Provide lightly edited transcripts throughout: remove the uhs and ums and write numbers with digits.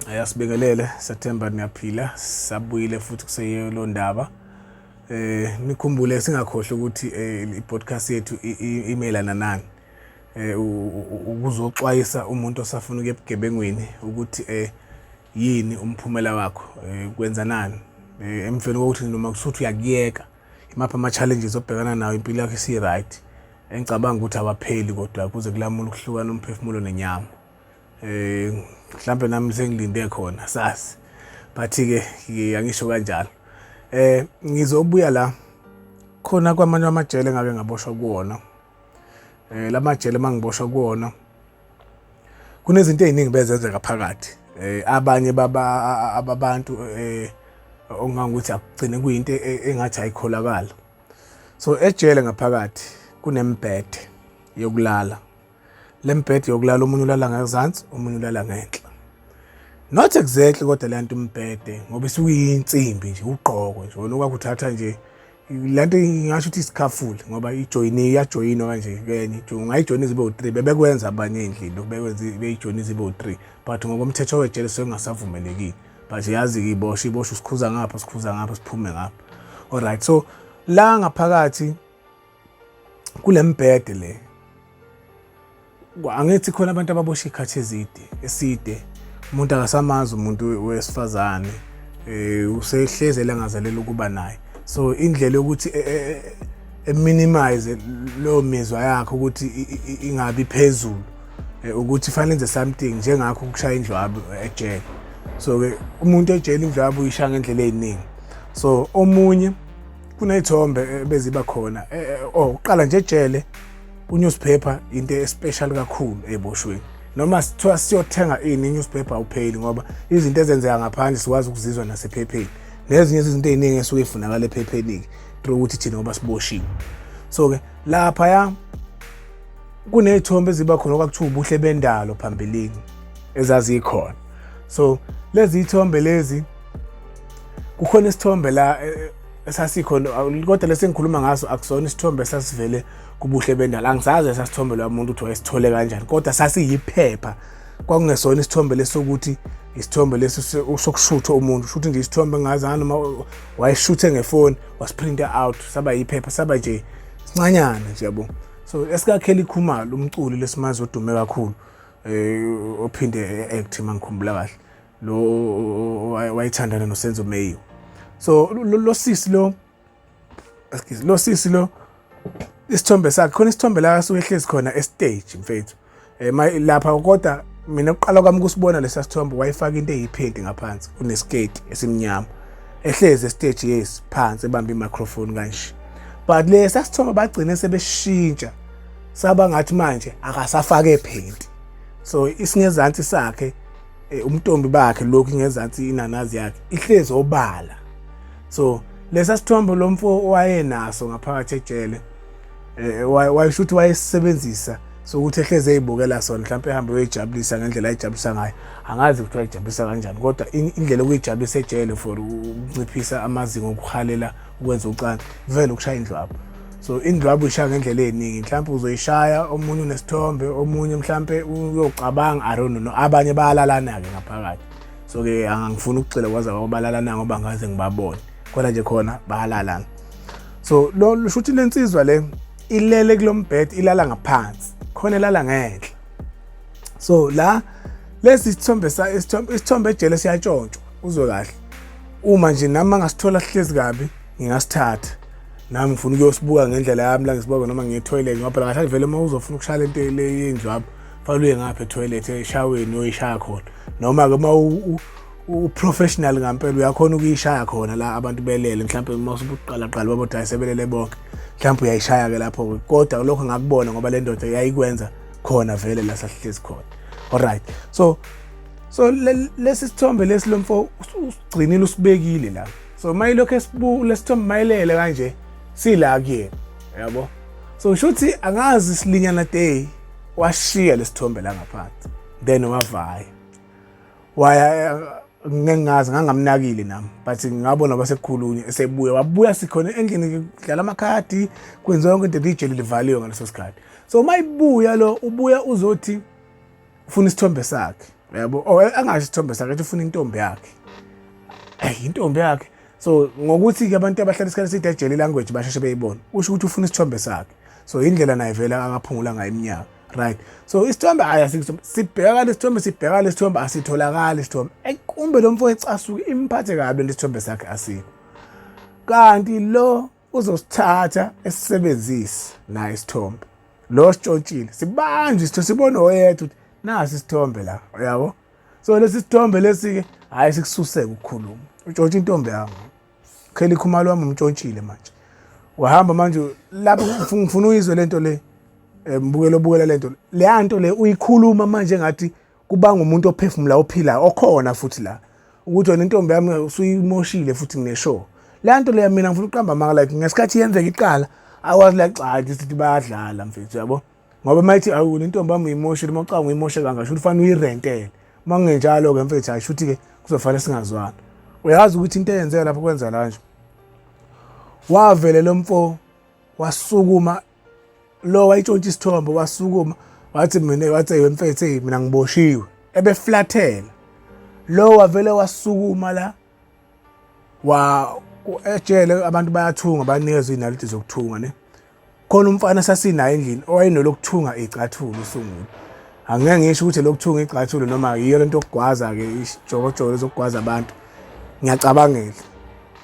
Ayasibingelele September niyaphila sabuyile futhi kuseyelo ndaba nikhumbule singakhohle ukuthi i-podcast yethu imelana nani ukuzoxwayisa umuntu osafuna ukuya ebugebengweni ukuthi yini umphumela wakho kwenza nani emveni kokuthi noma kusuthi uyakuyeka imapha ama-challenges obhekana nawo impilo yakho isi-right engicabanga ukuthi awapheli kodwa kuze kulamula ukuhlukana umphefumulo nenyama mhlambe nami sengilinde khona sasi but-ke angisho kanjalo ngizobuya la khona kwamanye amajele ngabe ngaboshwa kuwona lamajele mangiboshwa kuwona kunezinto eziningi bezenzeka phakathi abanye babantu ongangukuthi akugcine kuyinto engathi ayikholakala so ejele ngaphakathi kunembhede yokulala lembhede yokulala umunye ulala ngezansi umunye ulala ngenhla not exactly kodwa lento umbhede ngoba isukuyinsimbi nje uqhoko nje wona okwakuthatha nje lento ngisho ukuthi isikhafule ngoba iyajoyinwa kanje kenye ungayijoyina zibe u3 bebekwenza abanye endlini lokubekwenza beyijoyina zibe u3 but ngokomthetho wejele sengasavumelekile but yazi ibosha usikhuza ngapha siphume ngapha alright so la ngaphakathi kulembhede le angithi khona abantu ababosha ikhathi eside umuntu akasamazi umuntu wesifazane usehleze langazalela ukuba naye so indlela yokuthi minimize lo mizwa yakhe ukuthi ingabi phezulu ukuthi fanele enze something njengakho ukushaya indlwabu ejele so ke umuntu ejele indlwabu uyishaya ngendlela eziningi so omunye kunezithombe beziba khona uqala nje ejele newspaper into especial kakhulu eboshweni noma sithiwa siyothenga newspaper awupheli ngoba izinto ezenzeka ngaphandle sikwazi ukuzizwa nasephepheni nezinye izinto eziningi esuke ifunakala ephepheni ukuthi thina ngoba siboshiwe so ke lapha ya kunezithombe eziba khona okwakuthiwa ubuhle bendalo phambilini ezazikhona so lezi ithombe lezi kukhona isithombe la esasikhona kodwa lesengikhuluma ngaso akusona isithombe sasivele kubuhle bendalo angisazi esasithombe lomuntu uthi wayesithole kanjani kodwa sasiyiphepha kwakungesona isithombe lesokuthi isithombe leso sokushutha umuntu shuthi nje isithombe ngazana noma wayeshuthe ngefoni wasprinta out saba yiphepha saba nje sincanyana nje yabo so esikakheli Khumalo umculi lesimazi odume kakhulu ophinde act mangikhumbula kahle lo wayithandana noSenzo Mayo so lo sisi lo isithombe sakhe khona isithombe la sukehlezi khona estage mfethu lapha kodwa mina uqala kwami kusibona lesa sithombe wayifaka into eyiphenti ngaphansi kuneskate esimnyama ehlezi estage yes phansi ebamba imicrophone kanje but lesa sithombe bagcine sebeshintsha saba ngathi manje akasafake phenti so isingezansi sakhe umntombi bakhe lokhu ingezansi inanazi yakhe ihlezi obala so lesa sithombe lomfo wayenaso ngaphakathi ejele wayishuthi wayesebenzisa sokuthi ehleze eyibukela sona mhlawumbe ehambe wejabulisa ngendlela ayijabulisa ngayo angazi ukuthi wayijabulisa kanjani kodwa indlela okuyijabulisa ejele for ukunciphisa amazinga okuhalela ukwenza ucansi vele ukushaya indlwabu so indlwabu ishaya ngendlela eziningi mhlawumbe uzoyishaya omunye unesithombe omunye mhlawumbe uyocabanga I don't know abanye bayalalana ke ngaphakathi so ke angifuni ukucela kwaza babalalana ngoba ngaze ngibabone kodwa nje khona bayalalana so lo shuthi lensizwa le ilele kulombhede ilala ngaphansi khona elala ngenhla so la lesi isithombe ejele siyatshontshwa uzwe kahle uma nje nami ngasithola sihlezi kabi ngingasithatha nami ngifuna ukuyosibuka ngendlela yami la ngisibuka noma ngiye-toilet ngoba kahle vele uma uzofuna ukushaya lento le yendlwabu fanele uye ngapha e-toilet eshaweni uyishaya khona noma ke uma uprofessional ngampela uyakhona ukuyishaya khona la abantu belele mhlawumbe uma usuqala babodaya sebelele bonke mhlawumbe uyayishaya ke lapho kodwa lokho ngakubona ngoba le ndoda yayikwenza khona vele la sahlezi khona alright so lesi sithombe lesi lomfo usigcinile usibekile la so mayilokho lesithombe mayilele kanje sila kuyena yabo so shuthi angazi silinyana day washiya lesithombe la ngaphansi then waya ngingazi ngangamnakile nami but ngabona basekukhulunywa esebuya wabuya sikhona endlini kudlala amakhadi kwenziwa yonke into ijele livaliwe ngaleso sikhathi so mayibuya lo ubuya uzothi ufuna isithombe sakhe yabo angasho isithombe sakhe ufuna intombi yakhe intombi yakhe. So ngokuthi-ke abantu abahlala isikhathi eside ejele ilanguage basheshe beyibona usho ukuthi ufuna isithombe sakhe. So indlela naye vele akaphungula ngayo iminyaka, right? So isithombe sibhekala isithombe asitholakala isithombe. Kumbe lo mfowethu asuke imphathe kabi lesithombe sakhe asikho. Kanti lo uzosithatha esisebenzise naye isithombe. Lo sitshontshile sibanjwe isithombe sibone oyedwa ukuthi nasi isithombe la, yabo. So lesi sithombe lesi-ke hayi sikususeke ukukhuluma. Utshontshe intombi yakho. Kheli khumalo wami umtshontshile manje. Wahamba manje lapho ngifuna uyizwe lento le mbukela lento. Le nto le uyikhuluma manje ngathi kubanga umuntu ophefumula ophilayo okhona futhi la. Ukuthi wena intombi yami usuyimoshile futhi ngineshow. Le nto le mina ngifuna uqamba amanga like ngesikhathi yenzeka iqala akwazi la cadi sithi bayadlala mfethu yabo. Ngoba mayithi awu intombi yami uyimoshile mawucanga uyimoshe kangasho ufanele uyirentele. Mangenjalo ke mfethu ayisho ukuthi ke kuzofanele singazwana. Uyazi ukuthi into eyenzeka lapho kwenza la nje. Wavele lo mfo wasukuma lo wayitshontsha isithombe wasukuma wathi mfethu mina ngiboshiwe ebeflathela. Lo wavele wasukuma la ejele abantu bayathunga banikezwe inaliti zokuthunga ne. Khona umfana sasinayo endlini owayenolokuthunga icathulo usungula. Angeke ngisho ukuthi lokuthunga icathulo noma yiyo lento yokugwaza ke isijokojolo zokugwaza abantu. Ngiyacabangela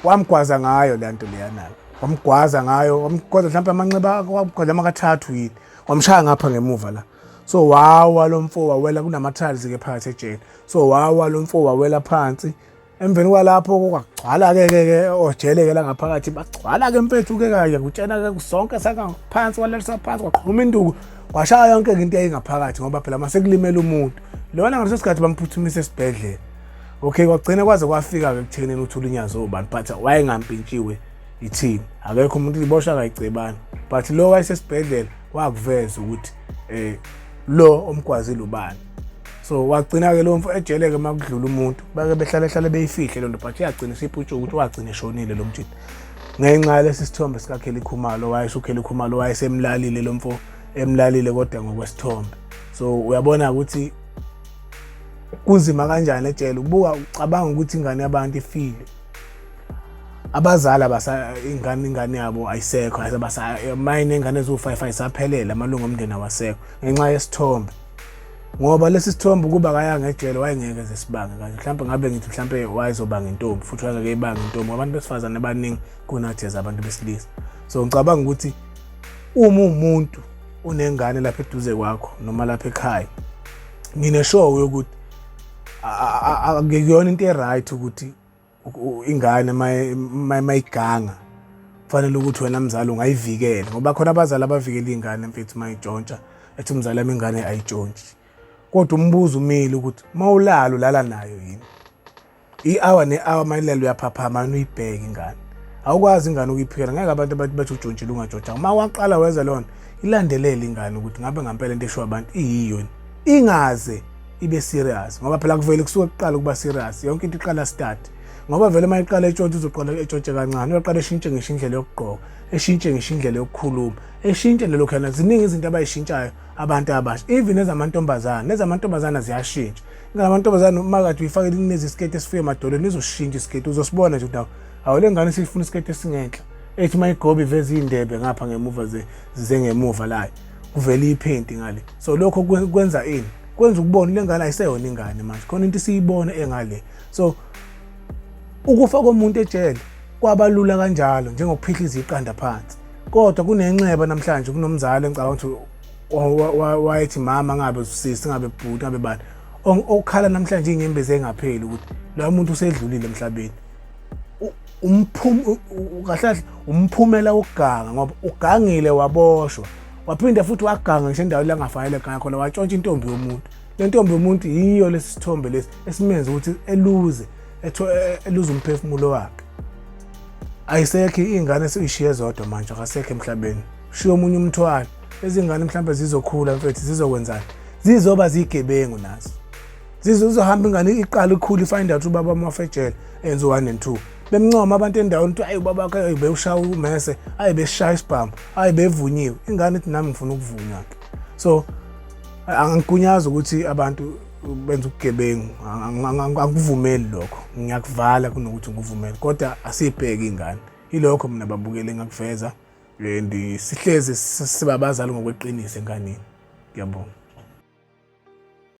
wamgwaza ngayo le nto leyana. Wamgwaza ngayo wamgwaza mhlawumbe amanxeba wamgwaza amakathathu yini. Wamshaya ngapha ngemuva la. So wawa lo mfo wawela kunama-tiles ke phakathi ejele. So wawa lo mfo wawela phansi. Emveni kwalapho kwagcwala ke ojele ke la ngaphakathi bagcwala ke mfethu ke kanye kutshena ke sonke saka phansi walalisa phansi kwaqhuma induku kwashaya yonke into eyingaphakathi ngoba phela mase kulimela umuntu. Lona ngaleso sikhathi bamphuthumise esibhedlela. Okay kwagcina kwaze kwafika ke kuthenini uthula inyazo obani but wayengampintshiwe ithini. Akekho umuntu libosha kayicebani but lo wayesesibhedlela wakuveza ukuthi lo omgwazile ubani. So wagcina ke lo mfo ejele ke makudlula umuntu bake behlala beyifihle lo nto but yagcina siphutshwa ukuthi wagcina eshonile lo mtshini. Ngenxa lesi sithombe sika Kelly Khumalo wayesho Kelly Khumalo wayesemlalile lo mfo emlalile kodwa ngokwesithombe. So uyabona ukuthi kunzima kanjani ejele ubuka ucabanga ukuthi ingane yabantu ifile. Abazali ingane yabo ayisekho mayine ingane ezo5 ayisaphelela amalungu omndeni awasekho ngenxa yesithombe. Ngoba lesi sithombe kuba kayanga ejele wayengeke zesibange kanje mhlawumbe ngabe ngithi mhlawumbe wayezobanga intombi futhi wayengeke ibanga intombi abantu besifazane abaningi kunathi abantu besilisa. So ngicabanga ukuthi uma umuntu unengane lapha eduze kwakho noma lapha ekhaya ngineshow yokuthi akuyona into eright ukuthi ingane mayiganga kufanele ukuthi wena mzali ungayivikela ngoba khona abazali abavikela ingane mfethu mayitshontsha ethi umzali wami ingane ayitshontshi. Kodwa umbuzo umile ukuthi mawulala ulala nayo yini. I-hour ne-hour mayilala uyaphaphama uyibheke ingane. Awukwazi ingane ukuyiphikela ngeke abantu bathi utshontshile ungatshontshanga. Uma waqala weza lona ilandelele ingane ukuthi ngabe ngempela into esho abantu iyiyo ingaze ibe serious ngoba phela kuvele kusuke kuqala ukuba serious yonke into iqala start. Ngoba vele mayiqala etshontshe uzoqala etshontshe kancane uyaqala eshintshe ngisho indlela yokugqoka eshintshe ngisho indlela yokukhuluma eshintshe lelo khona ziningi izinto abayishintshayo abantu abasha even ezamantombazana ziyashintsha. Ngamantombazana makade uyifakele inezi isiketi esifike emadolweni izoshintsha isiketi uzosibona nje ukuthi awule ngane sifuna isiketi esingenhla ethi mayigoba iveze indebe ngapha ngemuva zengemuva la kuvela ipaint ngale. So lokho kwenza ini kwenza ukubona le ngane ayiseyona ingane manje khona into siyibona engale. So ukufa komuntu ejele kwabalula kanjalo njengokuphihliza iqanda phansi kodwa kunenxeba namhlanje kunomzali engicabanga ukuthi wayethi mama ngabe usisi ngabe bhuti ngabe bani okhala namhlanje inyembezi engapheli ukuthi lo muntu usedlulile emhlabeni. Kahle umphumela wokuganga ngoba ugangile waboshwa waphinde futhi waganga nje endaweni la ngafanele ganga khona watshontsha intombi yomuntu. Le ntombi yomuntu yiyo lesi sithombe lesi esimenza ukuthi eluze umphefumulo wakhe. Ayisekho ingane esishiye zodwa manje akasekho emhlabeni. Shiya omunye umthwalo. Lezi ngane mhlawumbe zizokhula mfethu zizokwenzana. Zizoba zigebengu nazo. Zizohamba ingane iqala ikhulu ifind out ubaba mafejele enze 1 and 2. Bemncoma abantu endaweni ukuthi ayi ubaba wakhe ayibeshaya umese, ayibeshaya isibhamu, ayibevunyiwe. Ingane ithi nami ngifuna ukuvunywa. So angikunyaza ukuthi abantu benza ubugebengu angikuvumeli lokho, ngiyakuvala kunokuthi ngikuvumele, kodwa asibheke ingane. Ilokho mina babukele engakuveza and sihlezi sibabazali ngokweqiniso enganeni. Ngiyabonga.